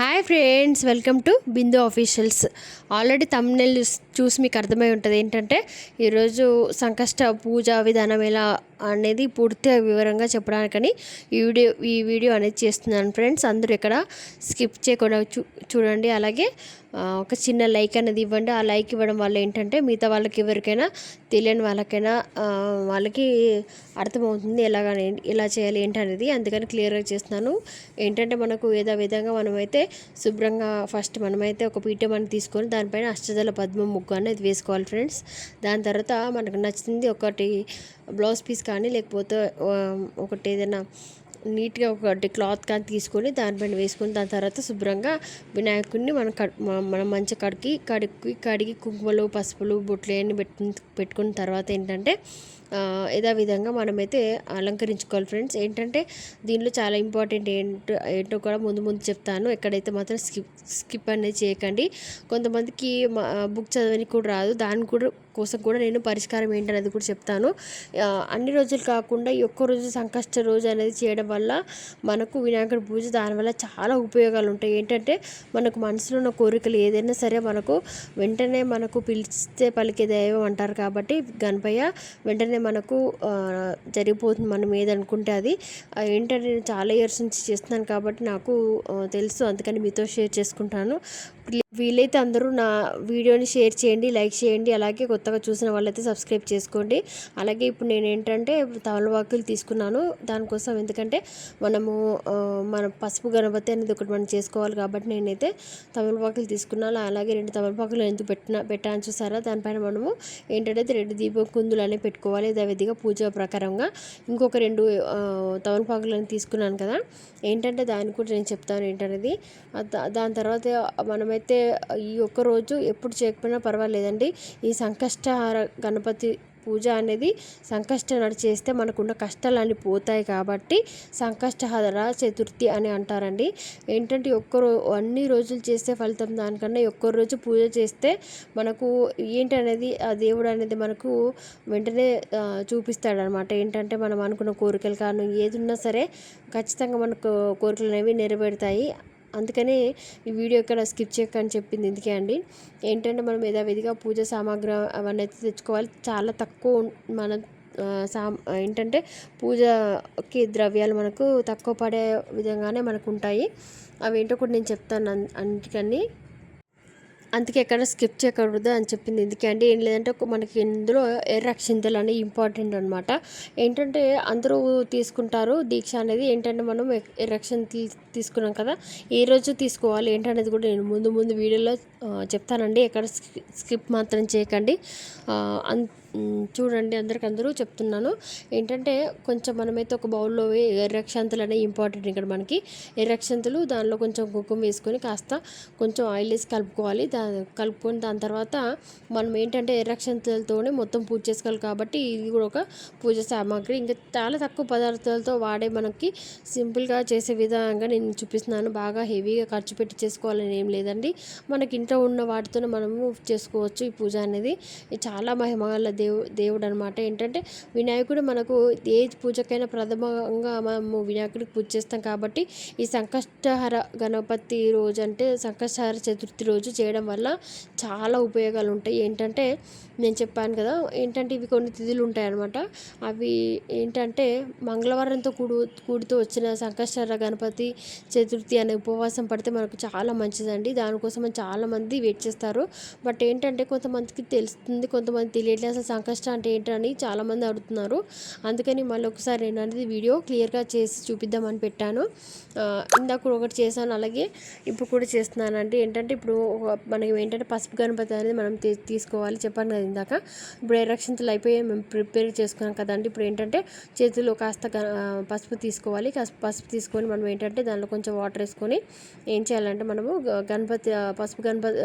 Hi friends, welcome to Bindu officials. Already thumbnail చూసి మీకు అర్థమై ఉంటుంది ఏంటంటే ఈరోజు సంకష్ట పూజా విధానం ఎలా అనేది పూర్తిగా వివరంగా చెప్పడానికని ఈ వీడియో అనేది చేస్తున్నాను ఫ్రెండ్స్. అందరూ ఇక్కడ స్కిప్ చేయకుండా చూడండి. అలాగే ఒక చిన్న లైక్ అనేది ఇవ్వండి. ఆ లైక్ ఇవ్వడం వల్ల ఏంటంటే మిగతా వాళ్ళకి ఎవరికైనా తెలియని వాళ్ళకైనా వాళ్ళకి అర్థమవుతుంది ఎలా చేయాలి ఏంటనేది. అందుకని క్లియర్గా చేస్తున్నాను. ఏంటంటే మనకు ఏదో విధంగా మనమైతే శుభ్రంగా ఫస్ట్ మనమైతే ఒక పీఠం తీసుకొని దానిపైన అష్టదళ పద్మ ముగ్గు అనేది వేసుకోవాలి ఫ్రెండ్స్. దాని తర్వాత మనకు నచ్చింది ఒకటి బ్లౌజ్ పీస్ కానీ లేకపోతే ఒకటి ఏదైనా నీట్గా ఒకటి క్లాత్ కానీ తీసుకొని దానిపైన వేసుకొని దాని తర్వాత శుభ్రంగా వినాయకుడిని మనం మంచిగా కడిగి కుంకుమలు పసుపులు బొట్లు అన్నీ పెట్టుకున్న తర్వాత ఏంటంటే ఇదే విధంగా మనమైతే అలంకరించుకోవాలి ఫ్రెండ్స్. ఏంటంటే దీనిలో చాలా ఇంపార్టెంట్ ఏంటో కూడా ముందు చెప్తాను. ఎక్కడైతే మాత్రం స్కిప్ అనేది చేయకండి. కొంతమందికి బుక్ చదవని కూడా రాదు. దాని కోసం కూడా నేను పరిష్కారం ఏంటనేది కూడా చెప్తాను. అన్ని రోజులు కాకుండా ఈ ఒక్క రోజు సంకష్ట రోజు అనేది చేయడం వల్ల మనకు వినాయకుడి పూజ దానివల్ల చాలా ఉపయోగాలు ఉంటాయి. ఏంటంటే మనకు మనసులో ఉన్న కోరికలు ఏదైనా సరే మనకు వెంటనే మనకు పిలిస్తే పలికే దైవం అంటారు కాబట్టి గణపయ్య వెంటనే మనకు జరిగిపోతుంది. మనం ఏదనుకుంటే అది. ఏంటంటే నేను చాలా ఇయర్స్ నుంచి చేస్తున్నాను కాబట్టి నాకు తెలుసు. అందుకని మీతో షేర్ చేసుకుంటాను. వీలైతే అందరూ నా వీడియోని షేర్ చేయండి, లైక్ చేయండి. అలాగే కొత్తగా చూసిన వాళ్ళైతే సబ్స్క్రైబ్ చేసుకోండి. అలాగే ఇప్పుడు నేను ఏంటంటే తమలపాకులు తీసుకున్నాను దానికోసం. ఎందుకంటే మన పసుపు గణపతి అనేది ఒకటి మనం చేసుకోవాలి కాబట్టి నేనైతే తమలపాకులు తీసుకున్నాను. అలాగే 2 తమలపాకులు ఎందుకు పెట్టాను చూసారా. దానిపైన మనము ఏంటంటే 2 దీపం కుందులు అనేవి పెట్టుకోవాలి యథావిధిగా పూజ ప్రకారంగా. ఇంకొక 2 తమలపాకులను తీసుకున్నాను కదా. ఏంటంటే దాన్ని కూడా నేను చెప్తాను ఏంటనేది. దాని తర్వాత మనమైతే ఈ ఒక్కరోజు ఎప్పుడు చేయకపోయినా పర్వాలేదండి. ఈ సంకష్టహార గణపతి పూజ అనేది సంకష్టం చేస్తే మనకున్న కష్టాలన్నీ పోతాయి కాబట్టి సంకష్టహార చతుర్థి అని అంటారండి. ఏంటంటే అన్ని రోజులు చేస్తే ఫలితం దానికన్నా ఒక్క రోజు పూజ చేస్తే మనకు ఏంటనేది ఆ దేవుడు అనేది మనకు వెంటనే చూపిస్తాడనమాట. ఏంటంటే మనం అనుకున్న కోరికలు కానీ ఏది ఉన్నా సరే ఖచ్చితంగా మనకు కోరికలు అనేవి నెరవేరుతాయి. అందుకనే ఈ వీడియో ఇక్కడ స్కిప్ చేయకని చెప్పింది ఇందుకే అండి. ఏంటంటే మనం యథావిధిగా పూజ సామాగ్రి అవన్నీ అయితే తెచ్చుకోవాలి. చాలా తక్కువ మన ఏంటంటే పూజకి ద్రవ్యాలు మనకు తక్కువ పడే విధంగానే మనకు ఉంటాయి. అవి ఏంటో కూడా నేను చెప్తాను అందుకే ఎక్కడ స్కిప్ చేయకూడదు అని చెప్పింది ఎందుకే అండి. ఏం లేదంటే మనకి ఇందులో ఎర్ర అక్షింతలు అనేవి ఇంపార్టెంట్ అనమాట. ఏంటంటే అందరూ తీసుకుంటారు దీక్ష అనేది. ఏంటంటే మనం ఎర్ర అక్షింతలు తీసుకున్నాం కదా, ఏ రోజు తీసుకోవాలి ఏంటనేది కూడా నేను ముందు వీడియోలో చెప్తానండి. ఎక్కడ స్కిప్ మాత్రం చేయకండి. చూడండి అందరూ చెప్తున్నాను. ఏంటంటే కొంచెం మనమైతే ఒక బౌల్లో ఎర్రక్షంతలు అనేవి ఇంపార్టెంట్. ఇక్కడ మనకి ఎర్రక్షంతలు దానిలో కొంచెం కుంకుమ వేసుకొని కాస్త కొంచెం ఆయిల్ వేసి కలుపుకొని దాని తర్వాత మనం ఏంటంటే ఎర్రక్షంతలతోనే మొత్తం పూజ చేసుకోవాలి కాబట్టి ఇది కూడా ఒక పూజ సామాగ్రి. ఇంకా చాలా తక్కువ పదార్థాలతో వాడే మనకి సింపుల్గా చేసే విధంగా నేను చూపిస్తున్నాను. బాగా హెవీగా ఖర్చు పెట్టి చేసుకోవాలని ఏం లేదండి. మనకి ఇంట్లో ఉన్న వాటితోనే మనము చేసుకోవచ్చు ఈ పూజ అనేది. చాలా మహిమగల దేవుడు అనమాట. ఏంటంటే వినాయకుడు మనకు ఏ పూజకైనా ప్రథమంగా మనము వినాయకుడికి పూజ చేస్తాం కాబట్టి ఈ సంకష్టహర గణపతి రోజు అంటే సంకష్టహర చతుర్థి రోజు చేయడం వల్ల చాలా ఉపయోగాలు ఉంటాయి. ఏంటంటే నేను చెప్పాను కదా, ఏంటంటే ఇవి కొన్ని తిథులు ఉంటాయన్నమాట. అవి ఏంటంటే మంగళవారంతో కూడుతూ వచ్చిన సంకష్టహర గణపతి చతుర్థి అనే ఉపవాసం పడితే మనకు చాలా మంచిదండి. దానికోసం చాలామంది వెయిట్ చేస్తారు. బట్ ఏంటంటే కొంతమందికి తెలుస్తుంది, కొంతమంది తెలియట్లేదు అసలు సంకష్టం అంటే ఏంటని చాలామంది అడుగుతున్నారు. అందుకని మళ్ళీ ఒకసారి నేను అనేది వీడియో క్లియర్గా చేసి చూపిద్దామని పెట్టాను. ఇందాక ఒకటి చేశాను, అలాగే ఇప్పుడు కూడా చేస్తున్నానండి. ఏంటంటే ఇప్పుడు మనకి ఏంటంటే పసుపు గణపతి అనేది మనం తీసుకోవాలి చెప్పాను కదా ఇందాక. ఇప్పుడు ఎర్రక్షంతలు అయిపోయి మేము ప్రిపేర్ చేసుకున్నాం కదండి. ఇప్పుడు ఏంటంటే చేతిలో కాస్త పసుపు తీసుకోవాలి. పసుపు తీసుకొని మనం ఏంటంటే దానిలో కొంచెం వాటర్ వేసుకొని ఏం చేయాలంటే మనము పసుపు గణపతి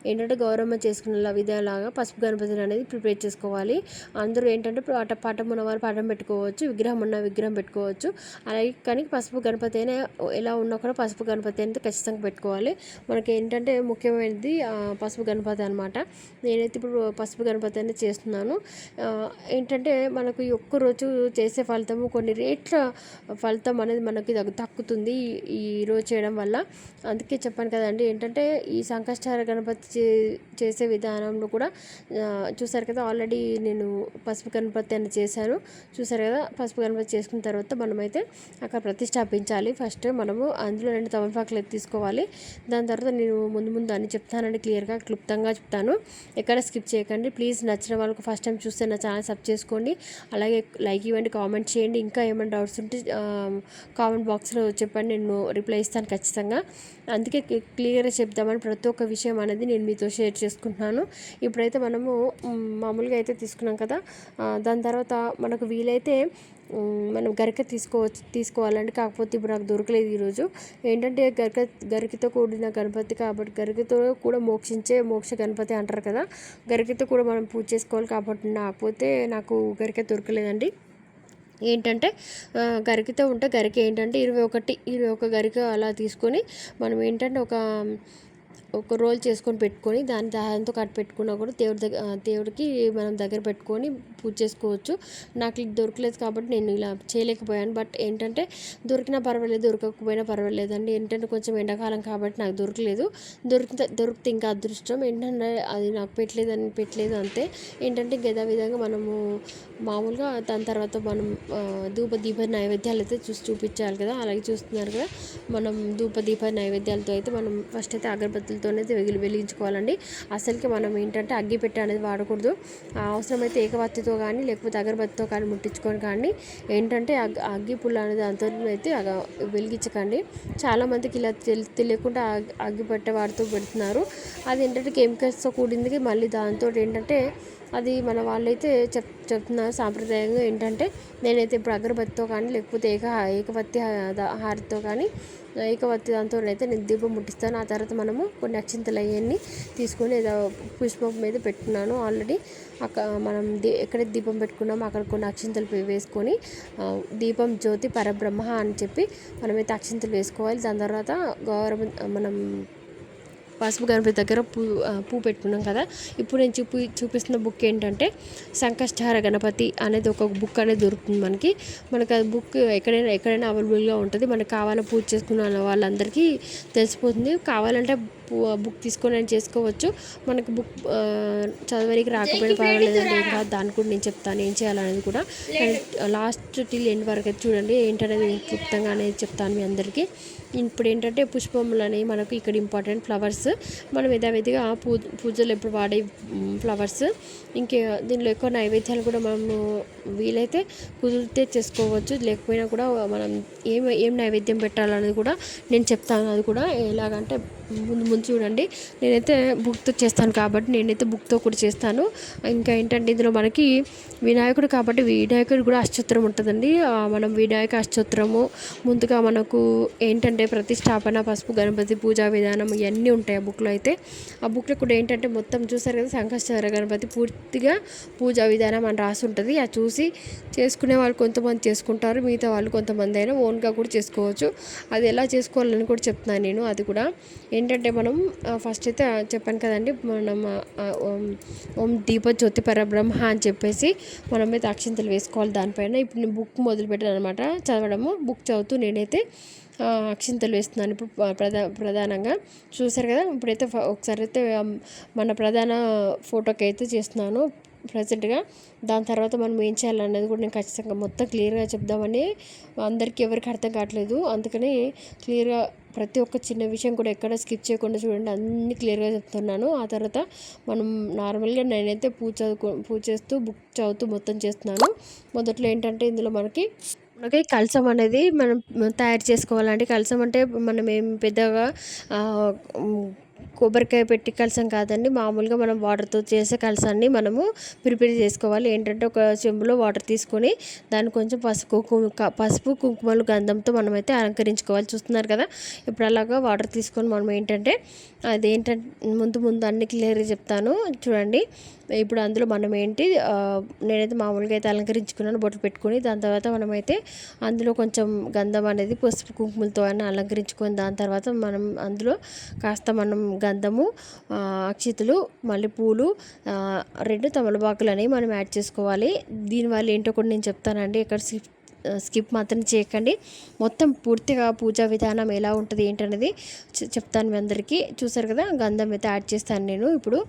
ఏంటంటే గౌరమ్మ చేసుకునే విధంలాగా పసుపు గణపతిని అనేది ప్రిపేర్ చేసుకోవాలి. అందరూ ఏంటంటే పటం ఉన్నవారు పటం పెట్టుకోవచ్చు, విగ్రహం ఉన్న విగ్రహం పెట్టుకోవచ్చు. అలాగే కానీ పసుపు గణపతి అయినా ఎలా ఉన్నా కూడా పసుపు గణపతి అయితే ఖచ్చితంగా పెట్టుకోవాలి. మనకి ఏంటంటే ముఖ్యమైనది పసుపు గణపతి అనమాట. నేనైతే ఇప్పుడు పసుపు గణపతి అనేది చేస్తున్నాను. ఏంటంటే మనకు ఈ ఒక్కరోజు చేసే ఫలితము కొన్ని రేట్ల ఫలితం అనేది మనకి దక్కుతుంది ఈ రోజు చేయడం వల్ల. అందుకే చెప్పాను కదండి, ఏంటంటే ఈ సంకష్టహార గణపతి చేసే విధానంలో కూడా చూసారు కదా, ఆల్రెడీ నేను పసుపు గణపతి అని చేశాను. చూసారు కదా, పసుపు గణపతి చేసుకున్న తర్వాత మనమైతే అక్కడ ప్రతిష్టాపించాలి. ఫస్ట్ మనము అందులో 2 తమలపాకులు తీసుకోవాలి. దాని తర్వాత నేను ముందు అన్ని చెప్తానండి, క్లియర్గా క్లుప్తంగా చెప్తాను, ఎక్కడ స్కిప్ చేయకండి. ప్లీజ్ నచ్చిన వాళ్ళకు ఫస్ట్ టైం చూస్తే నా ఛానల్ సబ్స్క్రైబ్ చేసుకోండి. అలాగే లైక్ ఇవ్వండి, కామెంట్ చేయండి. ఇంకా ఏమైనా డౌట్స్ ఉంటే కామెంట్ బాక్స్లో చెప్పండి, నేను రిప్లై ఇస్తాను ఖచ్చితంగా. అందుకే క్లియర్గా చెప్దామని ప్రతి ఒక్క విషయం అనేది నేను మీతో షేర్ చేసుకుంటున్నాను. ఇప్పుడైతే మనము మామూలుగా అయితే తీసుకున్నాం కదా, దాని తర్వాత మనకు వీలైతే మనం గరిక తీసుకోవాలండి. కాకపోతే ఇప్పుడు నాకు దొరకలేదు ఈరోజు. ఏంటంటే గరికతో కూడిన గణపతి కాబట్టి గరికతో కూడా మోక్ష గణపతి అంటారు కదా, గరికతో కూడా మనం పూజ చేసుకోవాలి. కాబట్టి నాకు గరిక దొరకలేదండి. ఏంటంటే గరికతో ఉంటే గరిక ఏంటంటే 21 గరిక అలా తీసుకొని మనం ఏంటంటే ఒక రోల్ చేసుకొని పెట్టుకొని దాంతో కట్ పెట్టుకున్నా కూడా దేవుడికి మనం దగ్గర పెట్టుకొని పూజ చేసుకోవచ్చు. నాకు ఇది దొరకలేదు కాబట్టి నేను ఇలా చేయలేకపోయాను. బట్ ఏంటంటే దొరికినా పర్వాలేదు, దొరకకపోయినా పర్వాలేదండి. ఏంటంటే కొంచెం ఎండాకాలం కాబట్టి నాకు దొరకలేదు. దొరికితే ఇంకా అదృష్టం. ఏంటంటే అది నాకు పెట్టలేదు అంతే. ఏంటంటే గదా విధంగా మనము మామూలుగా దాని తర్వాత మనం దీప నైవేద్యాలు అయితే చూపించాలి కదా. అలాగే చూస్తున్నారు కదా, మనం దీప నైవేద్యాలతో అయితే మనం ఫస్ట్ అయితే అగరబత్తులతో అయితే వెలిగించుకోవాలండి. అసలుకి మనం ఏంటంటే అగ్గిపెట్టె అనేది వాడకూడదు. అవసరమైతే ఏకవత్తితో కానీ లేకపోతే అగరబత్తితో కానీ ముట్టించుకొని కానీ ఏంటంటే అగ్గి పుల్ల అనేది దాంతో అయితే వెలిగించకండి. చాలామందికి ఇలా తెలియకుండా అగ్గిపెట్టె వాడుతూ పెడుతున్నారు. అది ఏంటంటే కెమికల్స్తో కూడింది. మళ్ళీ దాంతో ఏంటంటే అది మన వాళ్ళైతే చెప్తున్నారు సాంప్రదాయంగా. ఏంటంటే నేనైతే ఇప్పుడు అగరబత్తితో కానీ లేకపోతే ఏకవత్తి హారతితో కానీ ఏకవత్తి దాంతో అయితే నేను దీపం ముట్టిస్తాను. ఆ తర్వాత మనము కొన్ని అక్షింతలు అవన్నీ తీసుకొని ఏదో పుష్పం మీద పెట్టుకున్నాను ఆల్రెడీ. మనం ఎక్కడైతే దీపం పెట్టుకున్నామో అక్కడ కొన్ని అక్షింతలు వేసుకొని దీపం జ్యోతి పరబ్రహ్మ అని చెప్పి మనమైతే అక్షింతలు వేసుకోవాలి. దాని తర్వాత మనం పసుపు గణపతి దగ్గర పువ్వు పెట్టుకున్నాం కదా. ఇప్పుడు నేను చూపిస్తున్న బుక్ ఏంటంటే సంకష్టహార గణపతి అనేది ఒక బుక్ అనేది దొరుకుతుంది మనకి అది బుక్ ఎక్కడైనా అవైలబుల్గా ఉంటుంది. మనకు కావాలని పూజ చేసుకున్న వాళ్ళందరికీ తెలిసిపోతుంది. కావాలంటే బుక్ తీసుకొని చేసుకోవచ్చు. మనకు బుక్ చదవడానికి రాకపోయినా పర్వాలేదండి, ఏం కాదు. దాన్ని కూడా నేను చెప్తాను ఏం చేయాలనేది కూడా. లాస్ట్ టిల్ ఎండ్ వరకు అయితే చూడండి, ఏంటనేది క్లుప్తంగా అనేది చెప్తాను మీ అందరికీ. ఇప్పుడు ఏంటంటే పుష్పములు అనేవి మనకు ఇక్కడ ఇంపార్టెంట్. ఫ్లవర్స్ మనం యథావిధిగా పూజలు ఎప్పుడు వాడే ఫ్లవర్స్. దీనిలో ఎక్కువ నైవేద్యాలు కూడా మనము వీలైతే కుదిరితే చేసుకోవచ్చు. లేకపోయినా కూడా మనం ఏం నైవేద్యం పెట్టాలనేది కూడా నేను చెప్తాను. అది కూడా ఎలాగంటే ముందు చూడండి, నేనైతే బుక్తో చేస్తాను కాబట్టి నేనైతే బుక్తో కూడా చేస్తాను. ఇంకా ఏంటంటే ఇందులో మనకి వినాయకుడు కాబట్టి వినాయకుడు కూడా అష్టోత్తరం ఉంటుందండి. మనం వినాయక అష్టోత్తరము ముందుగా మనకు ఏంటంటే ప్రతిష్టాపన, పసుపు గణపతి పూజా విధానం ఇవన్నీ ఉంటాయి ఆ బుక్లో అయితే. ఆ బుక్లో కూడా ఏంటంటే మొత్తం చూసారు కదా, సంకష్టహార గణపతి పూర్తిగా పూజా విధానం అని రాసి ఉంటుంది. అది చూసి చేసుకునే వాళ్ళు కొంతమంది చేసుకుంటారు, మిగతా వాళ్ళు కొంతమంది అయినా ఓన్గా కూడా చేసుకోవచ్చు. అది ఎలా చేసుకోవాలని కూడా చెప్తున్నాను నేను. అది కూడా ఏంటంటే మనం ఫస్ట్ అయితే చెప్పాను కదండి, మనం ఓం దీప జ్యోతి పరబ్రహ్మ అని చెప్పేసి మనమైతే అక్షింతలు వేసుకోవాలి దానిపైన. ఇప్పుడు నేను బుక్ మొదలుపెట్టాను అనమాట చదవడము. బుక్ చదువుతూ నేనైతే అక్షింతలు వేస్తున్నాను ఇప్పుడు ప్రధానంగా. చూసారు కదా, ఇప్పుడైతే ఒకసారి అయితే మన ప్రధాన ఫోటోకి అయితే చేస్తున్నాను ప్రజెంట్గా. దాని తర్వాత మనం ఏం చేయాలనేది కూడా నేను ఖచ్చితంగా మొత్తం క్లియర్గా చెప్దామని అందరికీ ఎవరికి అర్థం కావట్లేదు. అందుకని క్లియర్గా ప్రతి ఒక్క చిన్న విషయం కూడా ఎక్కడ స్కిప్ చేయకుండా చూడండి, అన్నీ క్లియర్గా చెప్తున్నాను. ఆ తర్వాత మనం నార్మల్గా నేనైతే పూజ చేస్తూ బుక్ చదువుతూ మొత్తం చేస్తున్నాను. మొదట్లో ఏంటంటే ఇందులో మనకి కలశం అనేది మనం తయారు చేసుకోవాలంటే, కలశం అంటే మనం ఏం పెద్దగా కొబ్బరికాయ పెట్టి కలసం కాదండి, మామూలుగా మనం వాటర్తో చేసే కలసాన్ని మనము ప్రిపేర్ చేసుకోవాలి. ఏంటంటే ఒక చెంబులో వాటర్ తీసుకొని దాన్ని కొంచెం పసుపు కుంకుమలు గంధంతో మనమైతే అలంకరించుకోవాలి. చూస్తున్నారు కదా, ఇప్పుడు అలాగా వాటర్ తీసుకొని మనం ఏంటంటే అదేంటంటే ముందు అన్ని క్లియర్గా చెప్తాను చూడండి. ఇప్పుడు అందులో మనం ఏంటి నేనైతే మామూలుగా అయితే అలంకరించుకున్నాను బొట్టు పెట్టుకొని. దాని తర్వాత మనమైతే అందులో కొంచెం గంధం అనేది పసుపు కుంకుమలతో అని అలంకరించుకొని దాని తర్వాత మనం అందులో కాస్త మనం గంధము, అక్షితులు, మళ్ళీ పూలు, 2 తమలపాకులు అనేవి మనం యాడ్ చేసుకోవాలి. దీనివల్ల ఏంటో కూడా నేను చెప్తానండి, ఇక్కడ స్కిప్ మాత్రం చేయకండి. మొత్తం పూర్తిగా పూజా విధానం ఎలా ఉంటుంది ఏంటనేది చెప్తాను మీ అందరికీ. చూసారు కదా, గంధం అయితే యాడ్ చేస్తాను నేను ఇప్పుడు.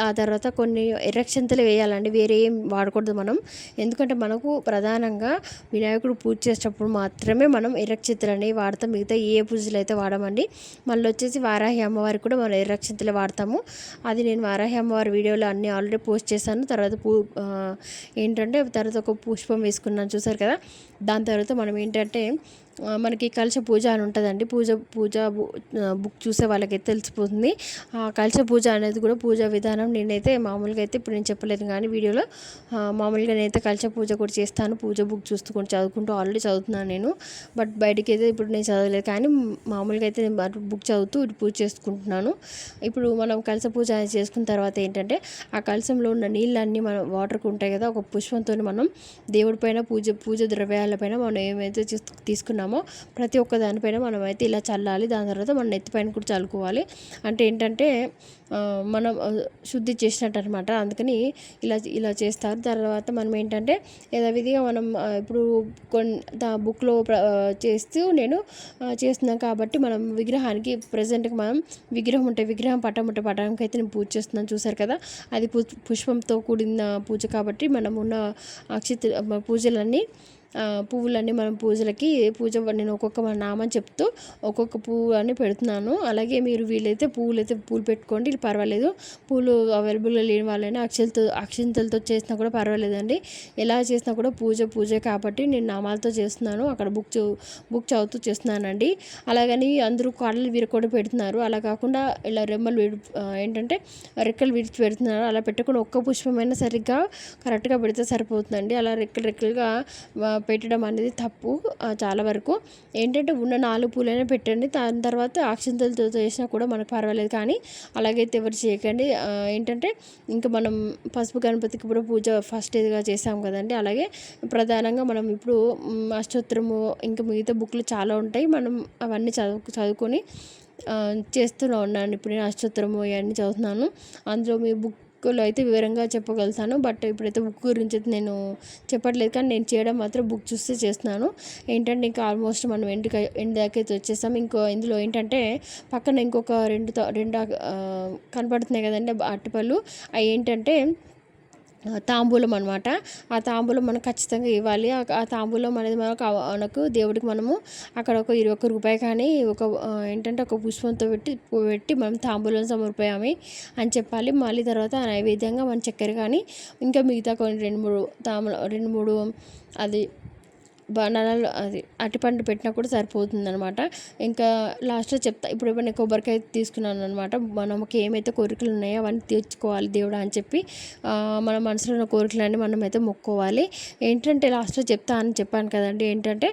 ఆ తర్వాత కొన్ని ఎర్రక్షంతలు వేయాలండి, వేరే ఏం వాడకూడదు మనం. ఎందుకంటే మనకు ప్రధానంగా వినాయకుడు పూజ చేసేటప్పుడు మాత్రమే మనం ఎర్రక్షంతలు అనేవి వాడతాం, మిగతా ఏ పూజలు అయితే వాడమండి. మళ్ళీ వచ్చేసి వారాహి అమ్మవారికి కూడా మనం ఎర్రక్షంతలు వాడతాము. అది నేను వారాహి అమ్మవారి వీడియోలో అన్నీ ఆల్రెడీ పోస్ట్ చేశాను. తర్వాత ఏంటంటే తర్వాత ఒక పుష్పం వేసుకున్నాను, చూసారు కదా. దాని తర్వాత మనం ఏంటంటే మనకి కలశ పూజ అని ఉంటుందండి. పూజ బుక్ చూసే వాళ్ళకైతే తెలిసిపోతుంది. ఆ కలశ పూజ అనేది కూడా పూజా విధానం నేనైతే మామూలుగా అయితే ఇప్పుడు నేను చెప్పలేదు, కానీ వీడియోలో మామూలుగా నేనైతే కలశ పూజ కూడా చేస్తాను. పూజ బుక్ చూసుకుంటూ చదువుకుంటూ ఆల్రెడీ చదువుతున్నాను నేను. బట్ బయటికి అయితే ఇప్పుడు నేను చదవలేదు, కానీ మామూలుగా అయితే నేను బుక్ చదువుతూ ఇటు పూజ చేసుకుంటున్నాను. ఇప్పుడు మనం కలశ పూజ చేసుకున్న తర్వాత ఏంటంటే ఆ కలశంలో ఉన్న నీళ్ళన్నీ మనం వాటర్కి ఉంటాయి కదా, ఒక పుష్పంతో మనం దేవుడి పైన పూజ ద్రవ్యాలపైన మనం ఏమైతే తీసుకున్నామో ప్రతి ఒక్క దానిపైన మనం అయితే ఇలా చల్లాలి. దాని తర్వాత మన నెత్తిపైన కూడా చల్లుకోవాలి. అంటే ఏంటంటే మనం శుద్ధి చేసినట్టు అనమాట. అందుకని ఇలా చేస్తారు. తర్వాత మనం ఏంటంటే యథావిధిగా మనం ఇప్పుడు బుక్లో చేస్తూ నేను చేస్తున్నాను కాబట్టి మనం విగ్రహానికి ప్రజెంట్గా మనం విగ్రహం పటం పటానికి అయితే నేను పూజ చేస్తున్నాను. చూసారు కదా, అది పుష్పంతో కూడిన పూజ కాబట్టి మనం ఉన్న పూజలన్నీ పువ్వులన్నీ మనం నేను ఒక్కొక్క మన నామని చెప్తూ ఒక్కొక్క పువ్వు అని పెడుతున్నాను. అలాగే మీరు వీలైతే పూలు పెట్టుకోండి, పర్వాలేదు. పూలు అవైలబుల్గా లేని వాళ్ళైనా అక్షింతలతో చేసినా కూడా పర్వాలేదండి. ఎలా చేసినా కూడా పూజే కాబట్టి నేను నామాలతో చేస్తున్నాను. అక్కడ బుక్ చదువుతూ చేస్తున్నానండి. అలాగని అందరూ కాళ్ళు విరగొట్టి పెడుతున్నారు, అలా కాకుండా ఇలా ఏంటంటే రెక్కలు విరిచి పెడుతున్నారు. అలా పెట్టుకుని ఒక్క పుష్పమైనా సరిగ్గా కరెక్ట్గా పెడితే సరిపోతుందండి. అలా రెక్కలుగా పెట్టడం అనేది తప్పు. చాలా వరకు ఏంటంటే ఉన్న 4 పూలైనా పెట్టండి, దాని తర్వాత అక్షింతలతో చేసినా కూడా మనకు పర్వాలేదు, కానీ అలాగైతే ఎవరు చేయకండి. ఏంటంటే ఇంకా మనం పసుపు గణపతికి ఇప్పుడు పూజ ఫస్ట్ ఇదిగా చేసాం కదండి. అలాగే ప్రధానంగా మనం ఇప్పుడు అష్టోత్తరము ఇంకా మిగతా బుక్లు చాలా ఉంటాయి, మనం అవన్నీ చదువుకొని చేస్తూ ఉన్నాను. ఇప్పుడు నేను అష్టోత్తరము ఇవన్నీ చదువుతున్నాను. అందులో మీ బుక్లో అయితే వివరంగా చెప్పగలుగుతాను, బట్ ఇప్పుడైతే బుక్ గురించి అయితే నేను చెప్పట్లేదు, కానీ నేను చేయడం మాత్రం బుక్ చూస్తే చేస్తున్నాను. ఏంటంటే ఇంకా ఆల్మోస్ట్ మనం ఎండ్ దాకా అయితే వచ్చేసాం. ఇందులో ఏంటంటే పక్కన ఇంకొక రెండు కనపడుతున్నాయి కదండి అరటిపళ్ళు, అవి ఏంటంటే తాంబూలం అనమాట. ఆ తాంబూలం మనం ఖచ్చితంగా ఇవ్వాలి. ఆ తాంబూలం అనేది మనకు దేవుడికి మనము అక్కడ ఒక 21 రూపాయి కానీ ఏంటంటే ఒక పుష్పంతో పెట్టి మనం తాంబూలం సమర్పయామి అని చెప్పాలి. మళ్ళీ తర్వాత నైవేద్యంగా మన చక్కెర కానీ ఇంకా మిగతా కొన్ని 2-3 అది బనానాలు అది అరటిపండు పెట్టినా కూడా సరిపోతుంది అనమాట. ఇంకా లాస్ట్లో చెప్తా. ఇప్పుడు నేను కొబ్బరికాయ తీసుకున్నాను అనమాట. మనకి ఏమైతే కోరికలు ఉన్నాయో అవన్నీ తీర్చుకోవాలి దేవుడా అని చెప్పి మన మనసులో ఉన్న కోరికలన్నీ మనం అయితే మొక్కుకోవాలి. ఏంటంటే లాస్ట్లో చెప్తా అని చెప్పాను కదండి. ఏంటంటే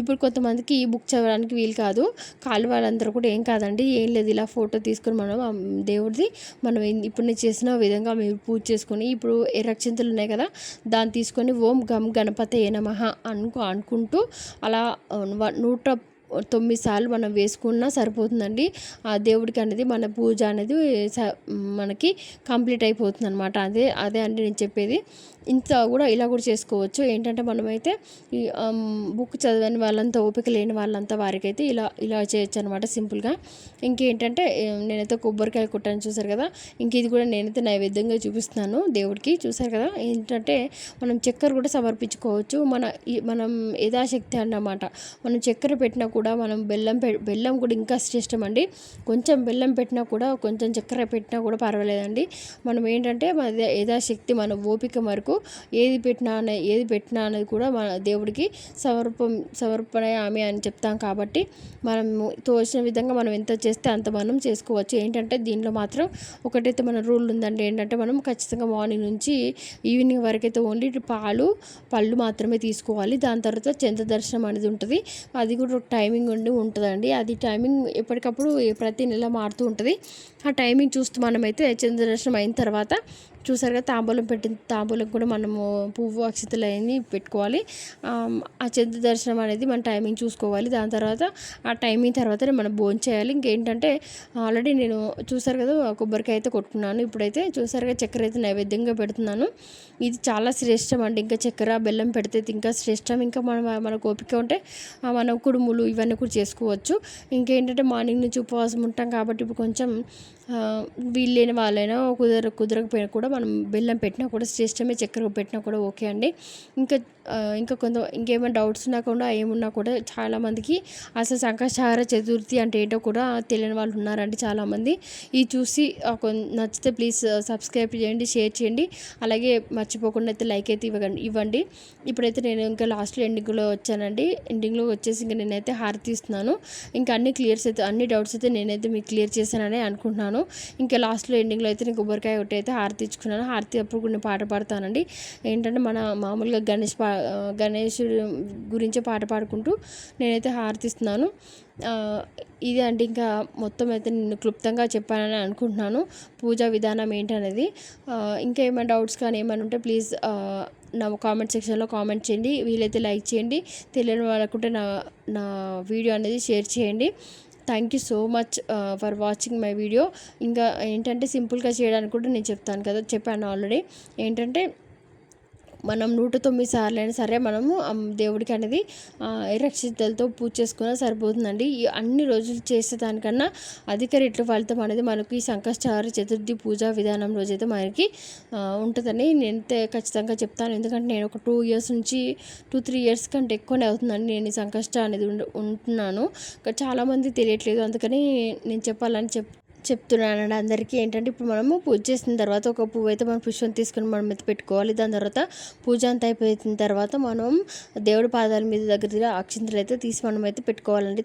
ఇప్పుడు కొంతమందికి ఈ బుక్ చదవడానికి వీలు కాదు, కాళ్ళు వాళ్ళందరూ కూడా ఏం కాదండి, ఏం లేదు, ఇలా ఫోటో తీసుకొని మనం దేవుడిది మనం ఇప్పుడు నేను చేసిన విధంగా మీరు పూజ చేసుకొని ఇప్పుడు ఎర్రక్షింతలు ఉన్నాయి కదా, దాన్ని తీసుకొని ఓం గం గణపతయే నమః అనుకుంటూ అలా 109 సార్లు మనం వేసుకున్నా సరిపోతుందండి. ఆ దేవుడికి అనేది మన పూజ అనేది మనకి కంప్లీట్ అయిపోతుంది అనమాట. అదే అండి నేను చెప్పేది. ఇలా కూడా చేసుకోవచ్చు. ఏంటంటే మనమైతే ఈ బుక్ చదవని వాళ్ళంతా, ఓపిక లేని వాళ్ళంతా వారికైతే ఇలా చేయొచ్చు అనమాట సింపుల్గా. ఇంకేంటంటే నేనైతే కొబ్బరికాయ కొట్టాను, చూసారు కదా. ఇది కూడా నేనైతే నైవేద్యంగా చూపిస్తున్నాను దేవుడికి, చూసారు కదా. ఏంటంటే మనం చక్కెర కూడా సమర్పించుకోవచ్చు, మనం యథాశక్తి అన్నమాట. మనం చక్కెర పెట్టినా కూడా కూడా మనం బెల్లం కూడా ఇంకా శ్రేష్టం అండి. కొంచెం బెల్లం పెట్టినా కూడా, కొంచెం చక్కెర పెట్టినా కూడా పర్వాలేదండి. మనం ఏంటంటే మన యథాశక్తి మన ఓపిక వరకు ఏది పెట్టినా అనేది కూడా మన దేవుడికి సమర్పణయామి అని చెప్తాం. కాబట్టి మనం తోచిన విధంగా మనం ఎంత చేస్తే అంత మనం చేసుకోవచ్చు. ఏంటంటే దీనిలో మాత్రం ఒకటైతే మన రూల్ ఉందండి. ఏంటంటే మనం ఖచ్చితంగా మార్నింగ్ నుంచి ఈవినింగ్ వరకు అయితే ఓన్లీ పళ్ళు మాత్రమే తీసుకోవాలి. దాని తర్వాత చంద్ర దర్శనం అనేది ఉంటుంది. అది కూడా ఒక టైమింగ్ ఉంటుందండి. అది టైమింగ్ ఎప్పటికప్పుడు ప్రతి నెల మారుతూ ఉంటుంది. ఆ టైమింగ్ చూస్తూ మనమైతే చంద్ర దర్శనం అయిన తర్వాత చూసారుగా తాంబూలం కూడా మనము పువ్వు అక్షతలు అవన్నీ పెట్టుకోవాలి. ఆ చంద్ర దర్శనం అనేది మన టైమింగ్ చూసుకోవాలి. దాని తర్వాత ఆ టైమింగ్ తర్వాతనే మనం భోజనం చేయాలి. ఇంకేంటంటే ఆల్రెడీ నేను చూసారు కదా కొబ్బరికాయ అయితే కొట్టుకున్నాను. ఇప్పుడైతే చూసారుగా చక్కెర అయితే నైవేద్యంగా పెడుతున్నాను. ఇది చాలా శ్రేష్టం అండి. ఇంకా చక్కెర బెల్లం పెడితే ఇంకా శ్రేష్టం. ఇంకా మన ఓపిక ఉంటే మనం కుడుములు ఇవన్నీ కూడా చేసుకోవచ్చు. ఇంకేంటంటే మార్నింగ్ నుంచి ఉపవాసం ఉంటాం కాబట్టి ఇప్పుడు కొంచెం వీళ్ళైన వాళ్ళైనా కుదరకపోయినా కూడా మనం బెల్లం పెట్టినా కూడా శ్రేష్టమే, చక్కెర పెట్టినా కూడా ఓకే అండి. ఇంకేమైనా డౌట్స్ ఉన్నా కూడా ఏమున్నా కూడా చాలామందికి అసలు సంకష్టహార చతుర్థి అంటే ఏంటో కూడా తెలియని వాళ్ళు ఉన్నారండి చాలామంది. ఇది చూసి నచ్చితే ప్లీజ్ సబ్స్క్రైబ్ చేయండి, షేర్ చేయండి. అలాగే మర్చిపోకుండా అయితే లైక్ అయితే ఇవ్వండి. ఇప్పుడైతే నేను ఇంకా లాస్ట్లో ఎండింగ్లో వచ్చానండి. ఎండింగ్లో వచ్చేసి ఇంకా నేనైతే హారతి ఇస్తున్నాను. ఇంకా అన్ని డౌట్స్ అయితే నేనైతే మీకు క్లియర్ చేశానని అనుకుంటున్నాను. ఇంకా లాస్ట్లో ఎండింగ్లో అయితే నేను కొబ్బరికాయ ఒకటి అయితే హారతి ఇచ్చుకున్నాను. హారతి అప్పుడు కొన్ని పాట పాడతానండి. ఏంటంటే మన మామూలుగా గణేశుడి గురించే పాట పాడుకుంటూ నేనైతే హారతి ఇస్తున్నాను. ఇదే అండి. ఇంకా మొత్తం అయితే నేను క్లుప్తంగా చెప్పానని అనుకుంటున్నాను పూజా విధానం ఏంటనేది. ఇంకా ఏమైనా డౌట్స్ కానీ ఏమైనా ఉంటే ప్లీజ్ నా కామెంట్ సెక్షన్లో కామెంట్ చేయండి. వీలైతే లైక్ చేయండి. తెలియని వాళ్ళకుంటే నా వీడియో అనేది షేర్ చేయండి. Thank you so much for watching my video. ఇంకా ఏంటంటే సింపుల్గా చేయడానికి కూడా నేను చెప్పాను ఆల్రెడీ. ఏంటంటే మనం 109 సార్లు అయినా సరే మనము దేవుడికి అనేది ఎర్రక్షితలతో పూజ చేసుకున్నా సరిపోతుందండి. అన్ని రోజులు చేసేదానికన్నా అధిక రెట్లు ఫలితం అనేది మనకి ఈ సంకష్టహార చతుర్థి పూజా విధానం రోజైతే మనకి ఉంటుందని నేనైతే ఖచ్చితంగా చెప్తాను. ఎందుకంటే నేను ఒక 2-3 ఇయర్స్ కంటే ఎక్కువనే అవుతుందండి నేను ఈ సంకష్ట అనేది ఉంటున్నాను. చాలామంది తెలియట్లేదు, అందుకని నేను చెప్తున్నానండి అందరికీ. ఏంటంటే ఇప్పుడు మనము పూజ చేసిన తర్వాత ఒక పువ్వు అయితే మనం పుష్పం తీసుకుని మనం మీద పెట్టుకోవాలి. దాని తర్వాత పూజ అంతా అయిపోయిన తర్వాత మనం దేవుడి పాదాల మీద దగ్గర అక్షింతలు అయితే తీసి మనం అయితే పెట్టుకోవాలండి.